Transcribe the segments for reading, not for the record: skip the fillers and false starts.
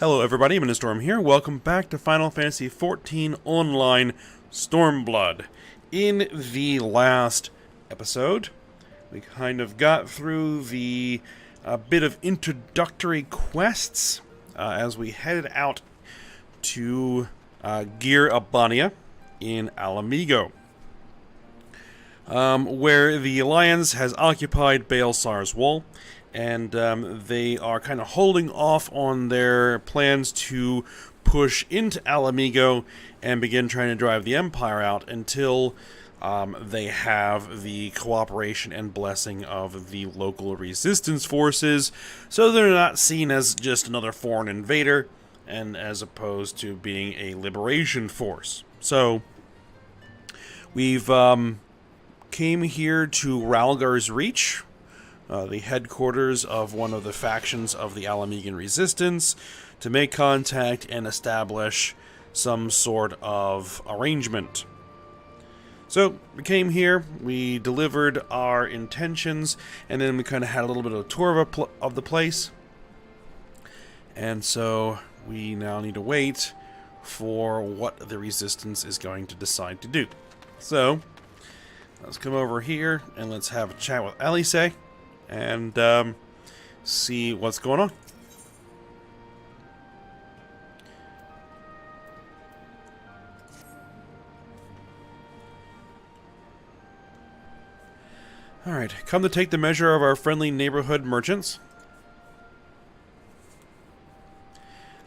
Hello everybody, I'm Storm here. Welcome back to Final Fantasy XIV Online Stormblood. In the last episode, we kind of got through the bit of introductory quests as we headed out to Gear Abania in Alamigo, where the Alliance has occupied Baelsar's Wall. And they are kind of holding off on their plans to push into Alamigo and begin trying to drive the Empire out until they have the cooperation and blessing of the local resistance forces, so they're not seen as just another foreign invader, and as opposed to being a liberation force. So we've came here to Ralgar's Reach, the headquarters of one of the factions of the Alamigan Resistance, to make contact and establish some sort of arrangement. So, we came here, we delivered our intentions, and then we kind of had a little bit of a tour of the place. And so, we now need to wait for what the Resistance is going to decide to do. So, let's come over here and let's have a chat with Alice and see what's going on. Alright, come to take the measure of our friendly neighborhood merchants.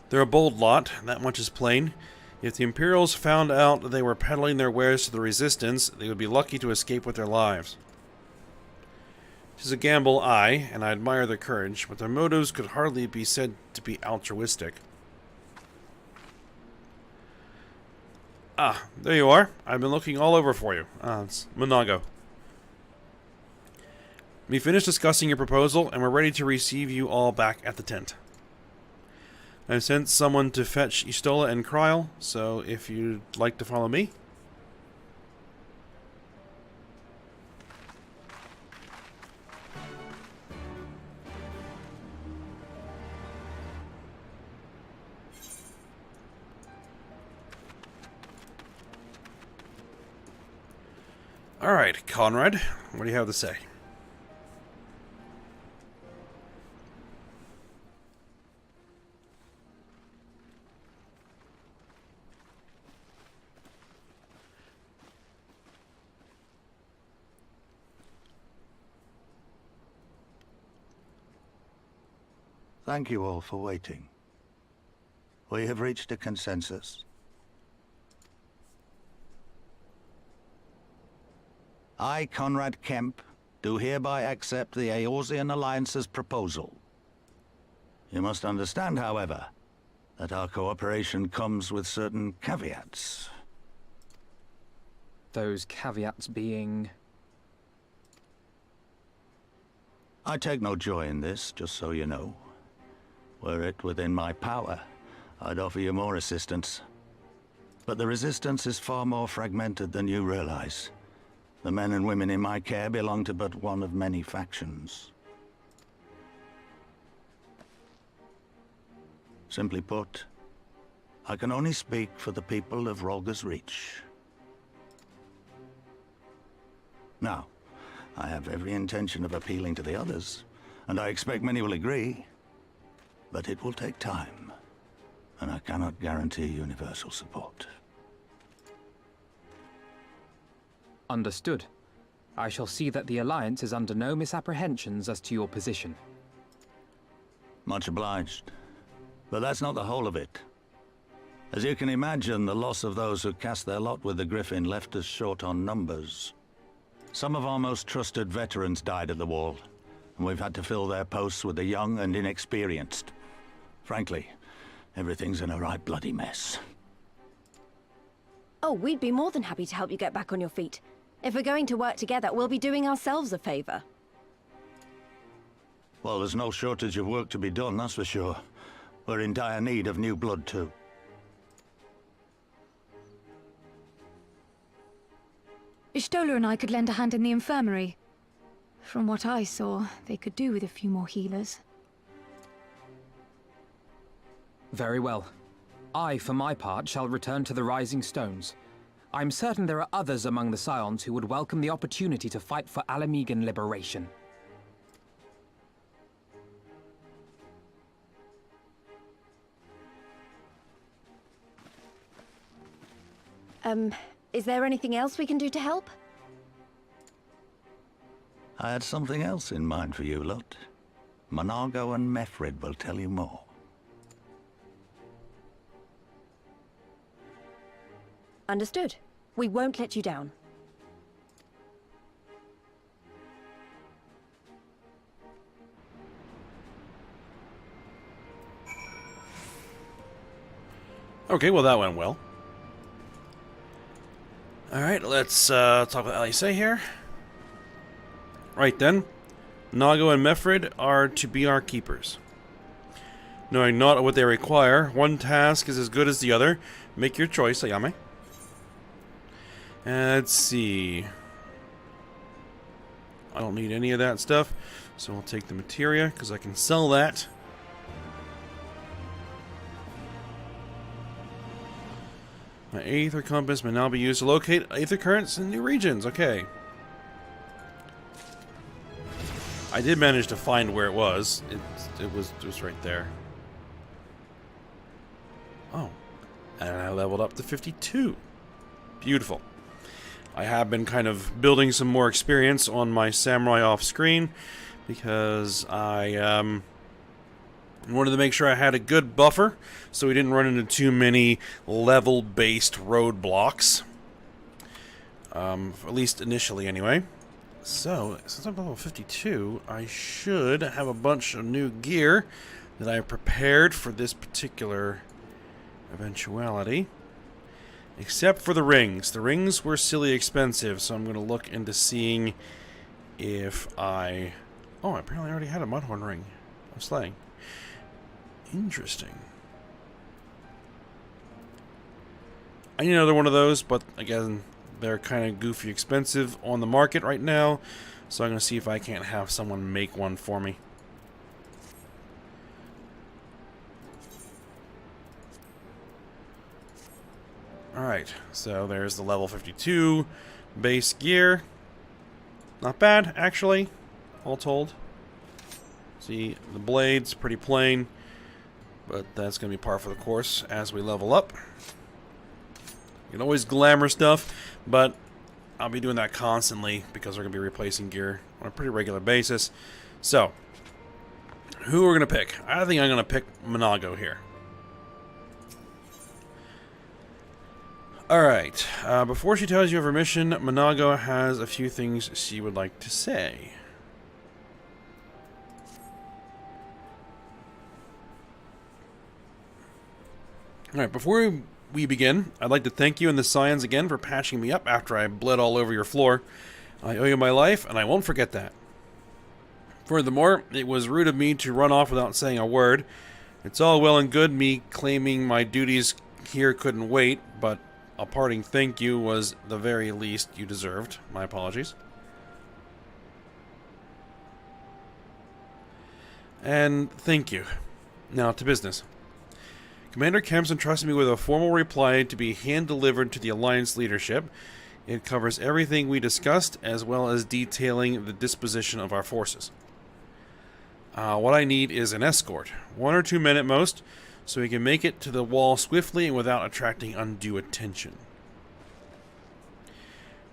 They're a bold lot, that much is plain. If the Imperials found out that they were peddling their wares to the Resistance, they would be lucky to escape with their lives. It is a gamble, aye, and I admire their courage, but their motives could hardly be said to be altruistic. Ah, there you are. I've been looking all over for you. It's Monago. We finished discussing your proposal, and we're ready to receive you all back at the tent. I've sent someone to fetch Istola and Kryl, so if you'd like to follow me. Alright, Conrad, what do you have to say? Thank you all for waiting. We have reached a consensus. I, Conrad Kemp, do hereby accept the Eorzean Alliance's proposal. You must understand, however, that our cooperation comes with certain caveats. Those caveats being... I take no joy in this, just so you know. Were it within my power, I'd offer you more assistance. But the Resistance is far more fragmented than you realize. The men and women in my care belong to but one of many factions. Simply put, I can only speak for the people of Ralgar's Reach. Now, I have every intention of appealing to the others, and I expect many will agree. But it will take time, and I cannot guarantee universal support. Understood. I shall see that the Alliance is under no misapprehensions as to your position. Much obliged. But that's not the whole of it. As you can imagine, the loss of those who cast their lot with the Griffin left us short on numbers. Some of our most trusted veterans died at the wall, and we've had to fill their posts with the young and inexperienced. Frankly, everything's in a right bloody mess. Oh, we'd be more than happy to help you get back on your feet. If we're going to work together, we'll be doing ourselves a favor. Well, there's no shortage of work to be done, that's for sure. We're in dire need of new blood, too. Istola and I could lend a hand in the infirmary. From what I saw, they could do with a few more healers. Very well. I, for my part, shall return to the Rising Stones. I'm certain there are others among the Scions who would welcome the opportunity to fight for Alamegan liberation. Is there anything else we can do to help? I had something else in mind for you lot. Monago and Mefrid will tell you more. Understood. We won't let you down. Okay, well that went well. Alright, let's talk about Alice here. Right then, Nago and Mefrid are to be our keepers. Knowing not what they require, one task is as good as the other. Make your choice, Ayame. Let's see. I don't need any of that stuff, so I'll take the materia, because I can sell that. My Aether Compass may now be used to locate Aether Currents in new regions. Okay. I did manage to find where it was. It was right there. Oh. And I leveled up to 52. Beautiful. I have been kind of building some more experience on my samurai off screen because I wanted to make sure I had a good buffer so we didn't run into too many level-based roadblocks. At least initially, anyway. So, since I'm level 52, I should have a bunch of new gear that I prepared for this particular eventuality. Except for the rings. The rings were silly expensive, so I'm going to look into seeing if I... Oh, I apparently already had a Mudhorn ring of slaying. Interesting. I need another one of those, but again, they're kind of goofy expensive on the market right now, so I'm going to see if I can't have someone make one for me. Alright, so there's the level 52 base gear. Not bad, actually, all told. See, the blade's pretty plain, but that's going to be par for the course as we level up. You can always glamour stuff, but I'll be doing that constantly because we're going to be replacing gear on a pretty regular basis. So, who we're going to pick? I think I'm going to pick Monago here. Alright, before she tells you of her mission, Monago has a few things she would like to say. Alright, before we begin, I'd like to thank you and the Scions again for patching me up after I bled all over your floor. I owe you my life, and I won't forget that. Furthermore, it was rude of me to run off without saying a word. It's all well and good me claiming my duties here couldn't wait, but a parting thank you was the very least you deserved. My apologies. And thank you. Now to business. Commander Kemps entrusted me with a formal reply to be hand-delivered to the Alliance leadership. It covers everything we discussed, as well as detailing the disposition of our forces. What I need is an escort, 1 or 2 men at most, so we can make it to the wall swiftly and without attracting undue attention.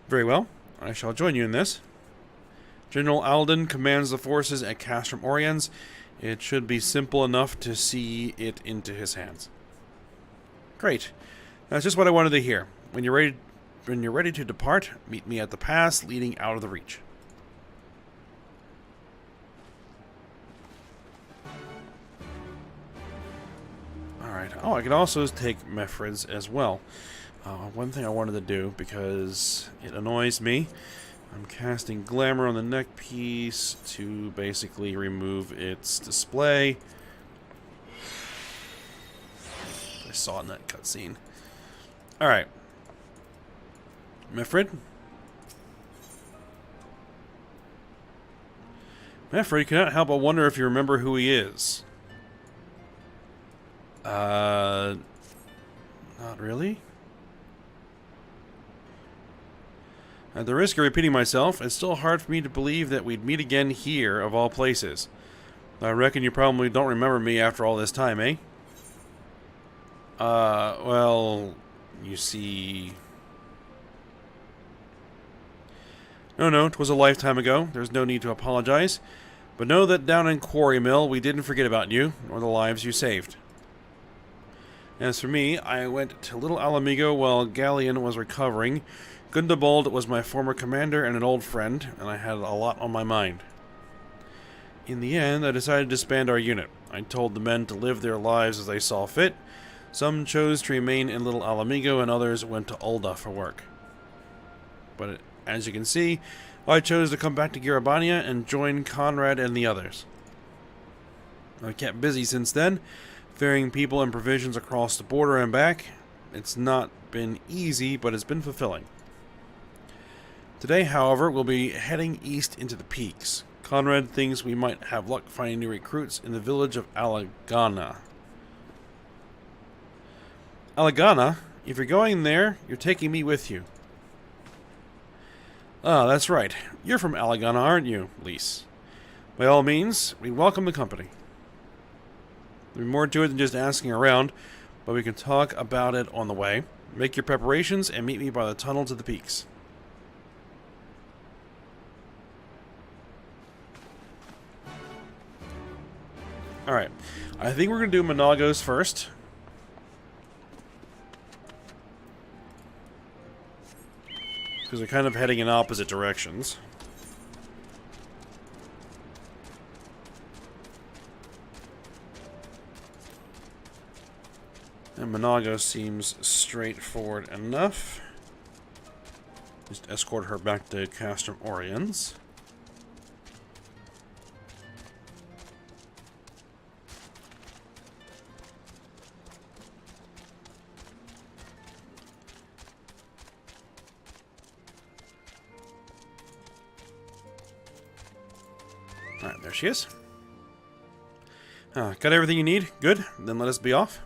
Very well, I shall join you in this. General Alden commands the forces at Castrum Oriens. It should be simple enough to see it into his hands. Great. That's just what I wanted to hear. When you're ready to depart, meet me at the pass leading out of the Reach. Alright. Oh, I could also take Mefrid's as well. One thing I wanted to do, because it annoys me, I'm casting Glamour on the neck piece to basically remove its display. I saw it in that cutscene. Alright. Mefrid? Mefrid cannot help but wonder if you remember who he is. Not really. At the risk of repeating myself, it's still hard for me to believe that we'd meet again here, of all places. I reckon you probably don't remember me after all this time, eh? Well, you see... No, 'twas a lifetime ago. There's no need to apologize. But know that down in Quarry Mill, we didn't forget about you, nor the lives you saved. As for me, I went to Little Alamigo while Galleon was recovering. Gundobald was my former commander and an old friend, and I had a lot on my mind. In the end, I decided to disband our unit. I told the men to live their lives as they saw fit. Some chose to remain in Little Alamigo, and others went to Ulda for work. But as you can see, I chose to come back to Garabania and join Conrad and the others. I've kept busy since then, ferrying people and provisions across the border and back. It's not been easy, but it's been fulfilling. Today, however, we'll be heading east into the peaks. Conrad thinks we might have luck finding new recruits in the village of Alagana. Alagana? If you're going there, you're taking me with you. Ah, that's right. You're from Alagana, aren't you, Lise? By all means, we welcome the company. There's more to it than just asking around, but we can talk about it on the way. Make your preparations and meet me by the tunnel to the peaks. Alright, I think we're going to do Monagos first. Because they're kind of heading in opposite directions. And Monagos seems straightforward enough. Just escort her back to Castrum Oriens. Alright, there she is. Got everything you need? Good. Then let us be off.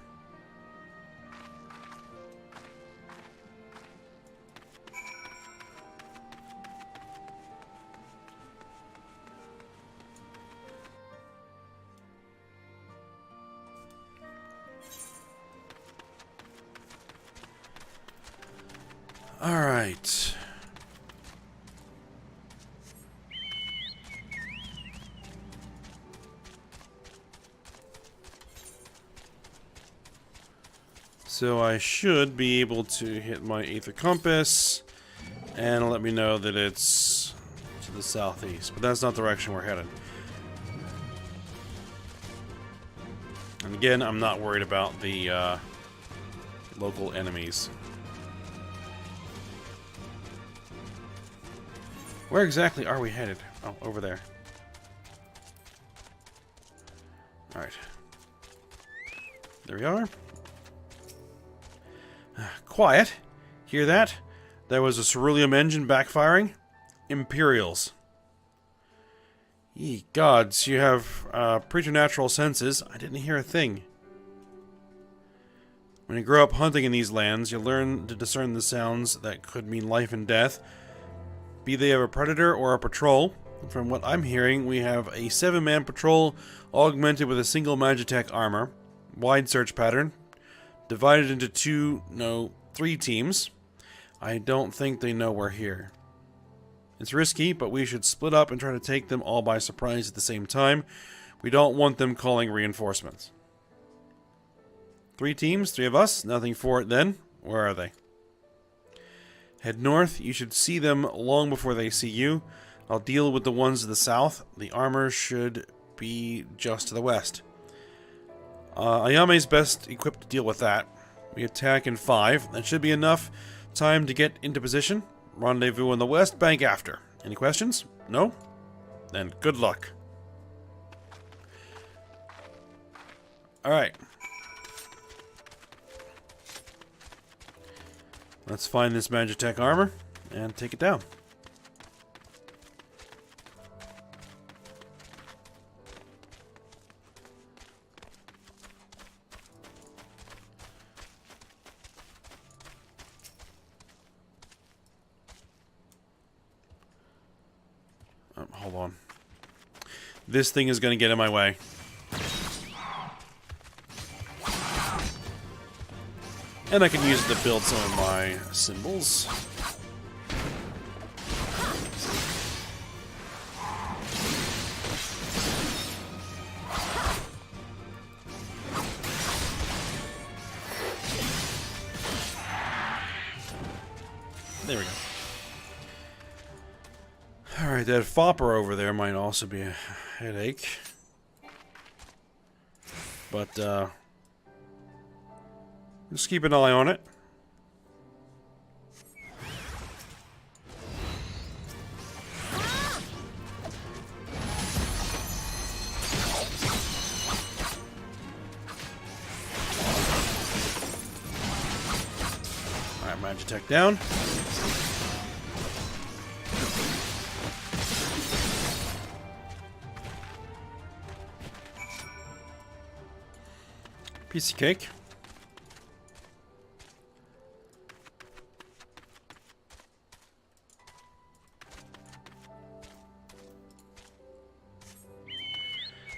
Alright. So I should be able to hit my Aether Compass and let me know that it's to the southeast. But that's not the direction we're headed. And again, I'm not worried about the local enemies. Where exactly are we headed? Oh, over there. Alright. There we are. Quiet. Hear that? There was a ceruleum engine backfiring. Imperials. Ye gods, you have preternatural senses. I didn't hear a thing. When you grow up hunting in these lands, you learn to discern the sounds that could mean life and death, be they of a predator or a patrol. From what I'm hearing, we have a 7-man patrol augmented with a single Magitech armor, wide search pattern, divided into 3 teams. I don't think they know we're here. It's risky, but we should split up and try to take them all by surprise at the same time. We don't want them calling reinforcements. 3 teams, 3 of us, nothing for it then. Where are they? Head north, you should see them long before they see you. I'll deal with the ones to the south. The armor should be just to the west. Ayame's best equipped to deal with that. We attack in 5. That should be enough time to get into position. Rendezvous on the west bank after. Any questions? No? Then good luck. Alright. Let's find this Magitech armor and take it down. hold on. This thing is going to get in my way. And I can use it to build some of my symbols. There we go. Alright, that fopper over there might also be a headache. But, just keep an eye on it. Alright, Magitech down. Piece of cake.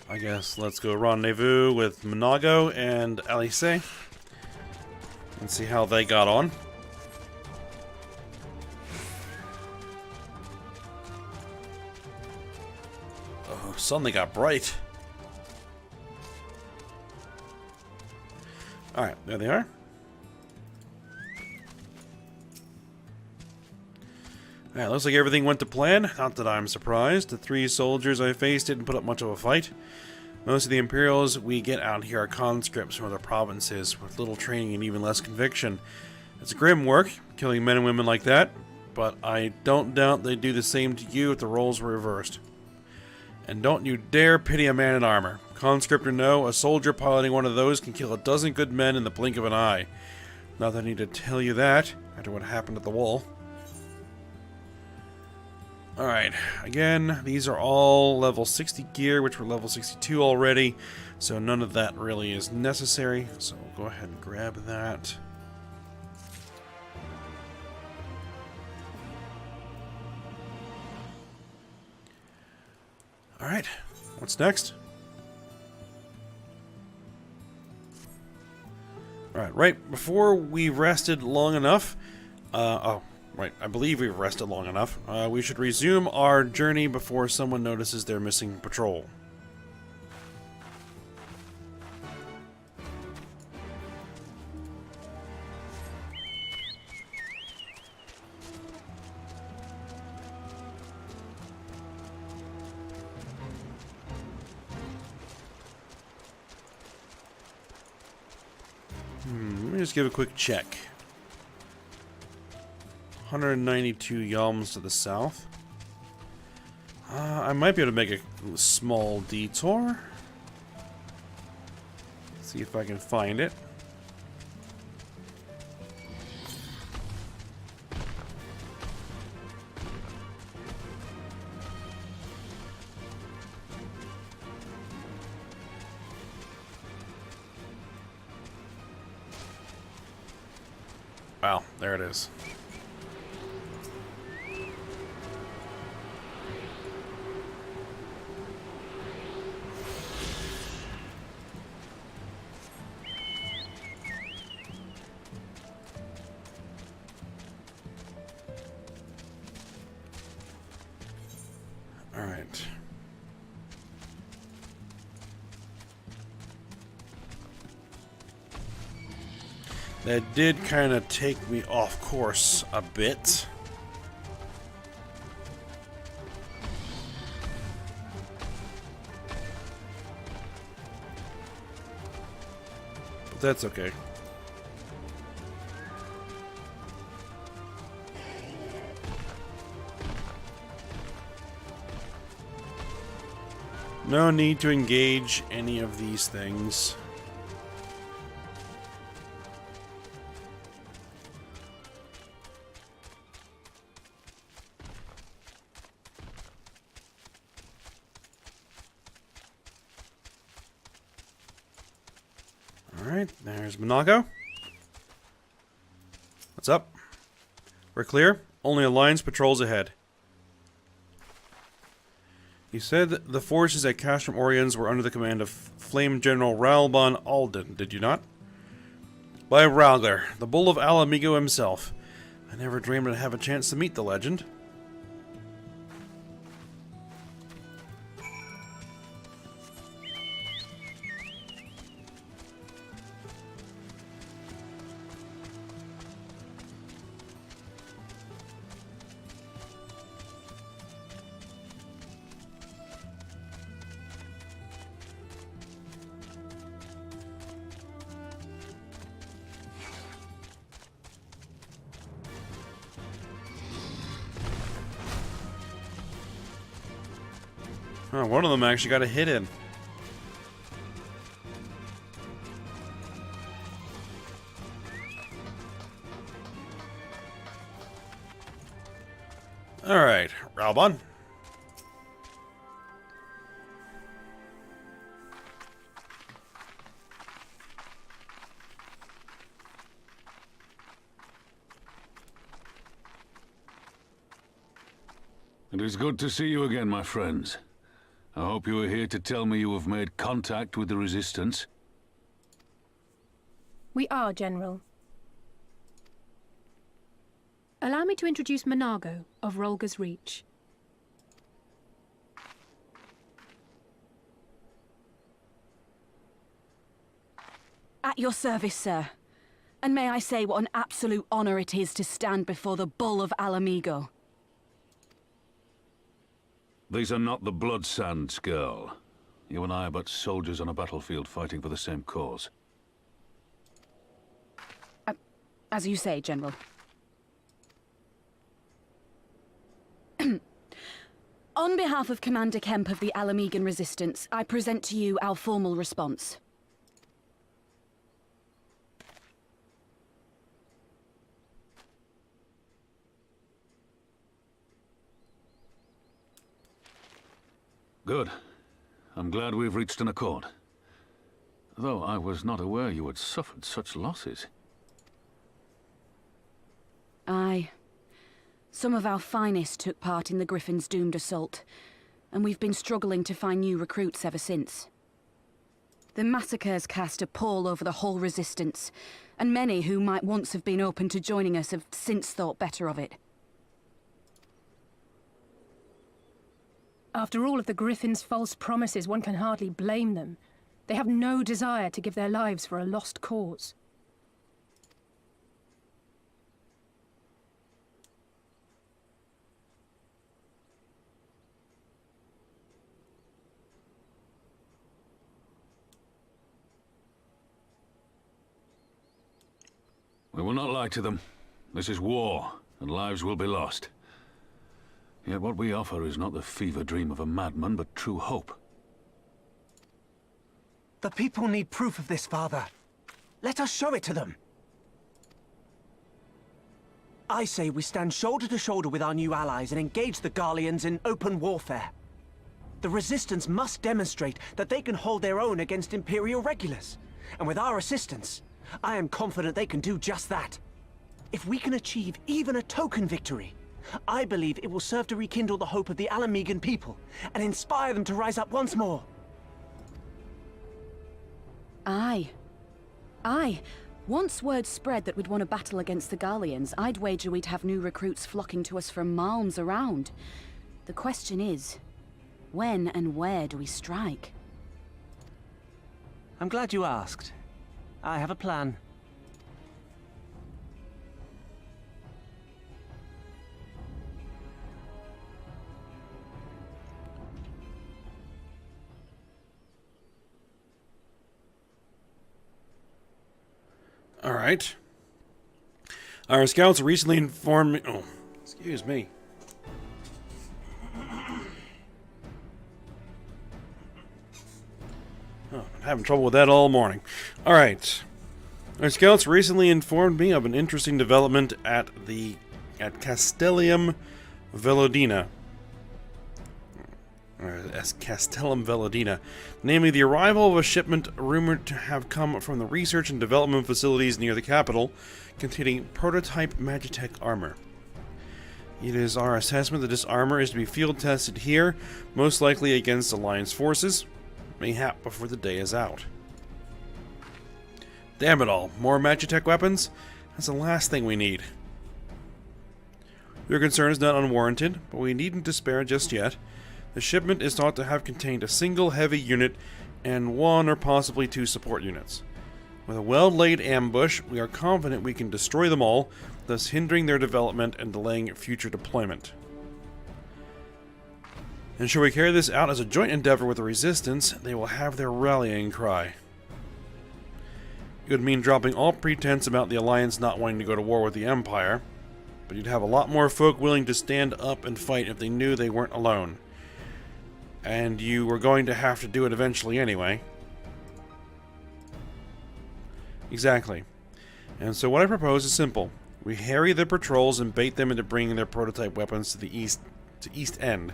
I guess let's go rendezvous with Monago and Alice and see how they got on. Oh, suddenly got bright. Alright, there they are. Alright, looks like everything went to plan. Not that I'm surprised. The 3 soldiers I faced didn't put up much of a fight. Most of the Imperials we get out here are conscripts from other provinces, with little training and even less conviction. It's grim work, killing men and women like that, but I don't doubt they'd do the same to you if the roles were reversed. And don't you dare pity a man in armor. Conscript or no, a soldier piloting one of those can kill a dozen good men in the blink of an eye. Not that I need to tell you that, after what happened at the wall. Alright, again, these are all level 60 gear, which were level 62 already, so none of that really is necessary, so we'll go ahead and grab that. Alright, what's next? Alright, right before we rested long enough, right, I believe we've rested long enough, we should resume our journey before someone notices they're missing patrol. Let me just give a quick check. 192 yalms to the south. I might be able to make a small detour. See if I can find it. Wow, there it is. All right. That did kind of take me off course a bit. But that's okay. No need to engage any of these things. Alright, there's Monaco. What's up? We're clear. Only Alliance patrols ahead. You said the forces at Castrum Oriens were under the command of Flame General Ralban Alden, did you not? By Ralgar, the Bull of Alamigo himself. I never dreamed I'd have a chance to meet the legend. Oh, one of them actually got a hit in. Alright, Ralban. It is good to see you again, my friends. I hope you are here to tell me you have made contact with the Resistance. We are, General. Allow me to introduce Monago of Rolga's Reach. At your service, sir. And may I say what an absolute honor it is to stand before the Bull of Alamigo. These are not the Blood Sands, girl. You and I are but soldiers on a battlefield fighting for the same cause. As you say, General. On behalf of Commander Kemp of the Alamigan Resistance, I present to you our formal response. Good. I'm glad we've reached an accord. Though I was not aware you had suffered such losses. Aye. Some of our finest took part in the Griffin's doomed assault, and we've been struggling to find new recruits ever since. The massacres cast a pall over the whole Resistance, and many who might once have been open to joining us have since thought better of it. After all of the Griffin's false promises, one can hardly blame them. They have no desire to give their lives for a lost cause. We will not lie to them. This is war, and lives will be lost. Yet what we offer is not the fever dream of a madman, but true hope. The people need proof of this, Father. Let us show it to them. I say we stand shoulder to shoulder with our new allies and engage the Garleans in open warfare. The Resistance must demonstrate that they can hold their own against Imperial regulars. And with our assistance, I am confident they can do just that. If we can achieve even a token victory, I believe it will serve to rekindle the hope of the Alamigan people and inspire them to rise up once more. Aye. Aye. Once word spread that we'd won a battle against the Garleans, I'd wager we'd have new recruits flocking to us from malms around. The question is, when and where do we strike? I'm glad you asked. I have a plan. Alright. Our scouts recently informed me... Oh, excuse me. Oh, I'm having trouble with that all morning. Alright. Our scouts recently informed me of an interesting development at Castellum Velodina. As Castellum Velodina, namely the arrival of a shipment rumored to have come from the research and development facilities near the capital, containing prototype Magitech armor. It is our assessment that this armor is to be field tested here, most likely against Alliance forces, mayhap before the day is out. Damn it all, more Magitech weapons? That's the last thing we need. Your concern is not unwarranted, but we needn't despair just yet. The shipment is thought to have contained a single heavy unit and 1 or possibly 2 support units. With a well-laid ambush, we are confident we can destroy them all, thus hindering their development and delaying future deployment. And should we carry this out as a joint endeavor with the Resistance, they will have their rallying cry. It would mean dropping all pretense about the Alliance not wanting to go to war with the Empire, but you'd have a lot more folk willing to stand up and fight if they knew they weren't alone. And you were going to have to do it eventually anyway. Exactly. And so what I propose is simple. We harry their patrols and bait them into bringing their prototype weapons to the East End,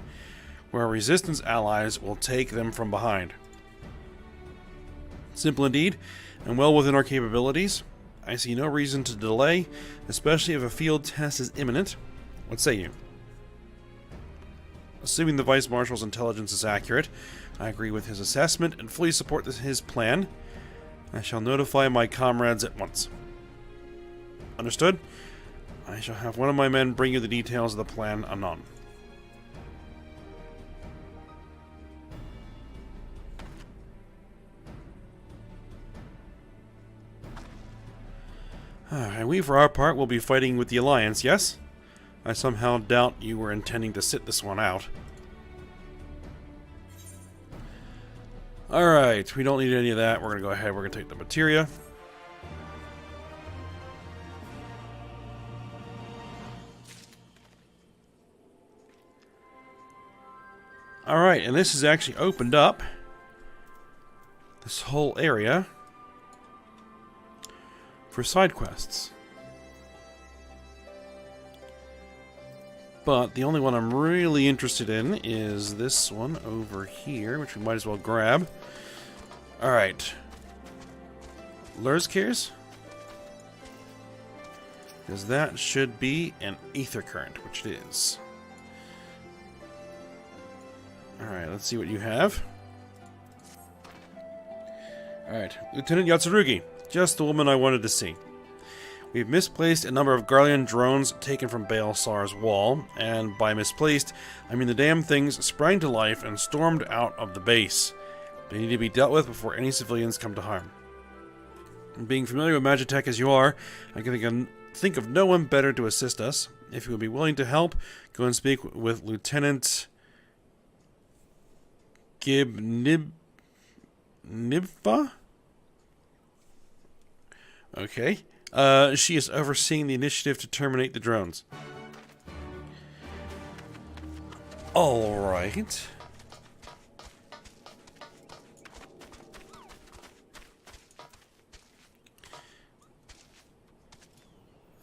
where our Resistance allies will take them from behind. Simple indeed, and well within our capabilities. I see no reason to delay, especially if a field test is imminent. What say you? Assuming the Vice Marshal's intelligence is accurate, I agree with his assessment and fully support his plan. I shall notify my comrades at once. Understood? I shall have one of my men bring you the details of the plan anon. And we, for our part, will be fighting with the Alliance, yes? I somehow doubt you were intending to sit this one out. Alright, we don't need any of that. We're going to go ahead, we're going to take the materia. Alright, and this has actually opened up this whole area for side quests. But the only one I'm really interested in is this one over here, which we might as well grab. Alright. Lurzkirs? Because that should be an ether current, which it is. Alright, let's see what you have. Alright, Lieutenant Yatsurugi. Just the woman I wanted to see. We've misplaced a number of Garlean drones taken from Baelsar's wall, and by misplaced, I mean the damn things sprang to life and stormed out of the base. They need to be dealt with before any civilians come to harm. And being familiar with Magitech as you are, I can think of no one better to assist us. If you would be willing to help, go and speak with Lieutenant Nibfa? Okay. She is overseeing the initiative to terminate the drones. Alright.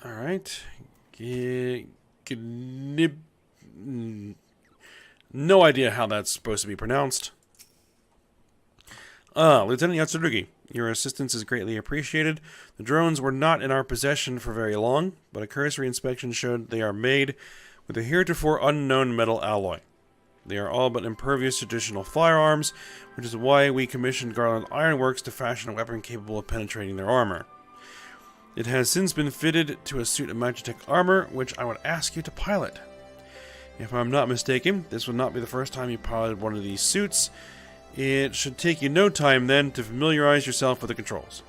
Alright. No idea how that's supposed to be pronounced. Lieutenant Yatsurugi, your assistance is greatly appreciated. The drones were not in our possession for very long, but a cursory inspection showed they are made with a heretofore unknown metal alloy. They are all but impervious to traditional firearms, which is why we commissioned Garland Ironworks to fashion a weapon capable of penetrating their armor. It has since been fitted to a suit of Magitech armor, which I would ask you to pilot. If I'm not mistaken, this would not be the first time you piloted one of these suits. It should take you no time then to familiarize yourself with the controls.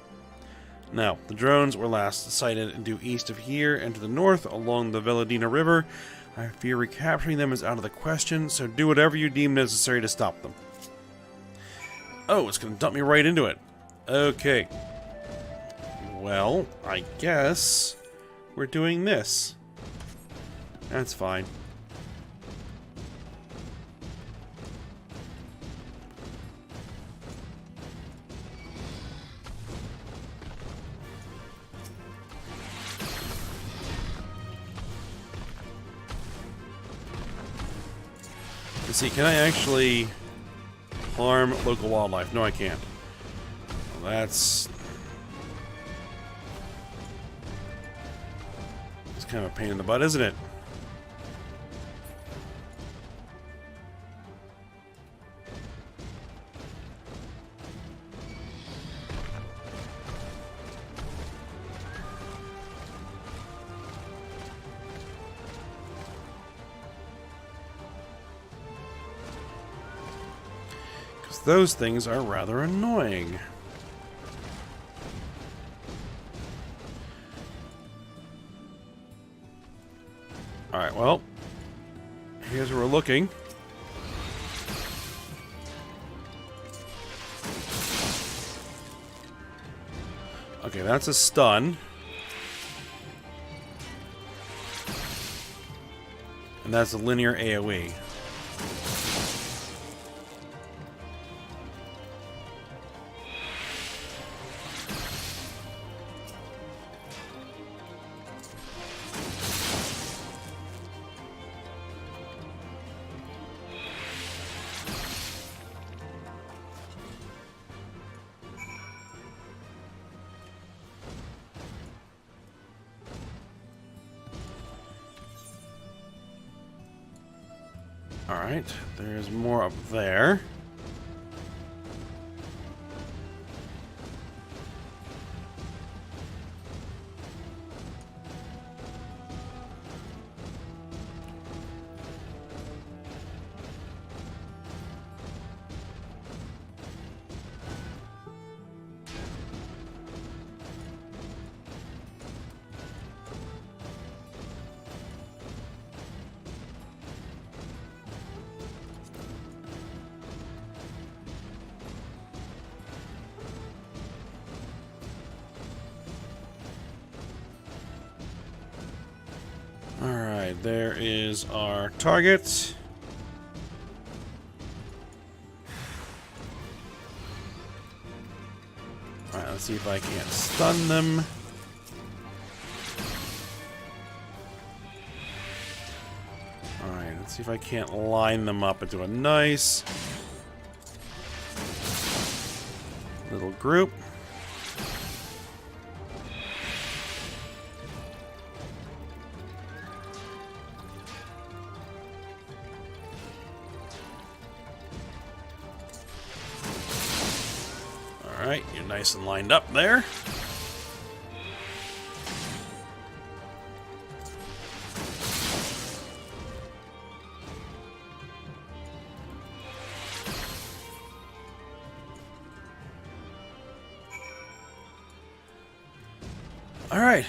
Now, the drones were last sighted due east of here and to the north along the Veladina River. I fear recapturing them is out of the question, so do whatever you deem necessary to stop them. Oh, it's going to dump me right into it. Okay. Well, I guess we're doing this. That's fine. Let's see, can I actually harm local wildlife? No, I can't. Well, that's kind of a pain in the butt, isn't it? those things are rather annoying. Alright, well, here's where we're looking. Okay, that's a stun. And that's a linear AoE. Alright, there's more up there. Alright, there is our target. Alright, let's see if I can't stun them. Alright, let's see if I can't line them up into a nice little group. Alright, you're nice and lined up there. Alright.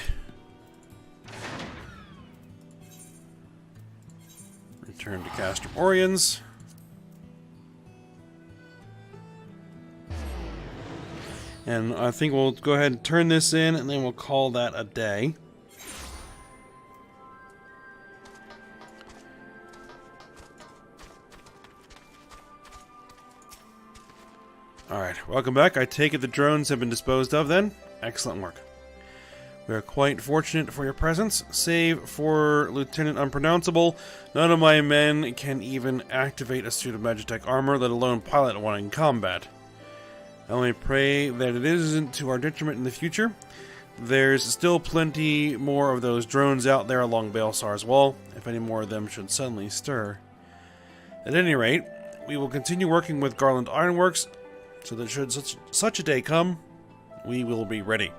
Return to Castor Orions. And I think we'll go ahead and turn this in, and then we'll call that a day. Alright, welcome back. I take it the drones have been disposed of then? Excellent work. We are quite fortunate for your presence. Save for Lieutenant Unpronounceable, none of my men can even activate a suit of Magitech armor, let alone pilot one in combat. I only pray that it isn't to our detriment in the future. There's still plenty more of those drones out there along Baelsar's wall, if any more of them should suddenly stir. At any rate, we will continue working with Garland Ironworks, so that should such a day come, we will be ready.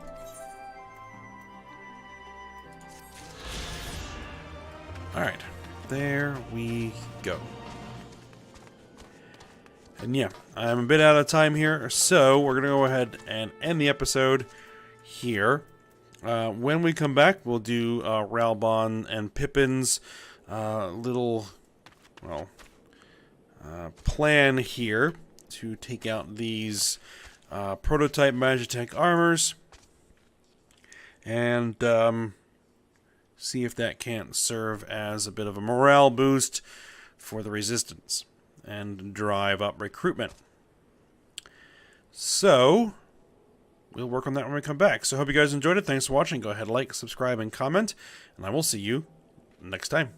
Alright, there we go. And yeah, I'm a bit out of time here, so we're going to go ahead and end the episode here. When we come back, we'll do Ralbon and Pippin's little, well, plan here to take out these prototype Magitech armors. And see if that can't serve as a bit of a morale boost for the Resistance and drive up recruitment. So, we'll work on that when we come back. So, hope you guys enjoyed it. Thanks for watching. Go ahead, like, subscribe, and comment. And I will see you next time.